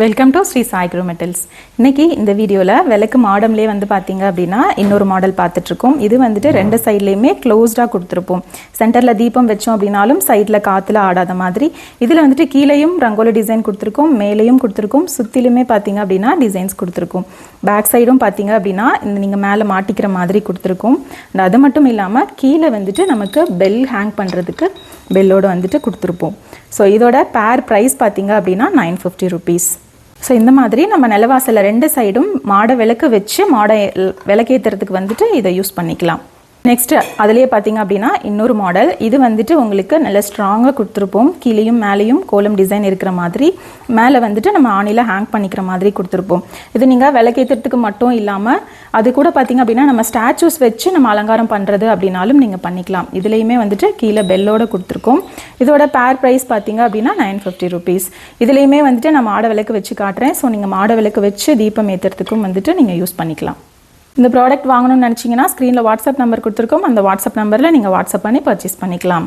Welcome to Sri Sai Guru metals. இன்னைக்கு இந்த வீடியோவில் விளக்கு மாடம்லேயே வந்து பார்த்தீங்க அப்படின்னா இன்னொரு மாடல் பார்த்துட்ருக்கோம். இது வந்துட்டு ரெண்டு சைட்லேயுமே க்ளோஸ்டாக கொடுத்துருப்போம். சென்டரில் தீபம் வச்சோம் அப்படின்னாலும் சைடில் காற்றுல ஆடாத மாதிரி. இதில் வந்துட்டு கீழேயும் ரங்கோலி டிசைன் கொடுத்துருக்கோம், மேலேயும் கொடுத்துருக்கோம், சுற்றிலுமே பார்த்தீங்க அப்படின்னா டிசைன்ஸ் கொடுத்துருக்கோம். பேக் சைடும் பார்த்தீங்க அப்படின்னா இந்த நீங்கள் மேலே மாட்டிக்கிற மாதிரி கொடுத்துருக்கோம். அது மட்டும் இல்லாமல் கீழே வந்துட்டு நமக்கு பெல் ஹேங் பண்ணுறதுக்கு பெல்லோடு வந்துட்டு கொடுத்துருப்போம். ஸோ இதோட பேர் ப்ரைஸ் பார்த்தீங்க அப்படின்னா 950 rupees. ஸோ இந்த மாதிரி நம்ம நிலவாசலில் ரெண்டு சைடும் மாடை விளக்கு வச்சு மாடை விளக்கேற்றுறதுக்கு வந்துட்டு இதை யூஸ் பண்ணிக்கலாம். நெக்ஸ்ட்டு அதுலேயே பார்த்தீங்க அப்படின்னா இன்னொரு மாடல். இது வந்துட்டு உங்களுக்கு நல்ல ஸ்ட்ராங்காக கொடுத்துருப்போம். கீழேயும் மேலேயும் கோலம் டிசைன் இருக்கிற மாதிரி, மேலே வந்துட்டு நம்ம ஆணியில் ஹேங் பண்ணிக்கிற மாதிரி கொடுத்துருப்போம். இது நீங்கள் விளக்கேற்றுறதுக்கு மட்டும் இல்லாமல் அது கூட பார்த்தீங்க அப்படின்னா நம்ம ஸ்டாச்சூஸ் வச்சு நம்ம அலங்காரம் பண்ணுறது அப்படின்னாலும் நீங்கள் பண்ணிக்கலாம். இதுலேயுமே வந்துட்டு கீழே பெல்லோடு கொடுத்துருக்கோம். இதோட பேர் ப்ரைஸ் பார்த்தீங்க அப்படின்னா 950 rupees. இதுலேயுமே வந்துட்டு நான் மாட விளக்கு வச்சு காட்டுறேன். ஸோ நீங்கள் மாட விளக்கு வச்சு தீபம் ஏற்றுறதுக்கும் வந்துட்டு நீங்கள் யூஸ் பண்ணிக்கலாம். இந்த ப்ராடக்ட் வாங்கணும்னு நினச்சிங்கன்னா ஸ்க்ரீனில் வாட்ஸ்அப் நம்பர் கொடுத்துருக்கோம். அந்த வாட்ஸ்அப் நம்பரில் நீங்கள் வாட்ஸ்அப் பண்ணி பர்ச்சேஸ் பண்ணிக்கலாம்.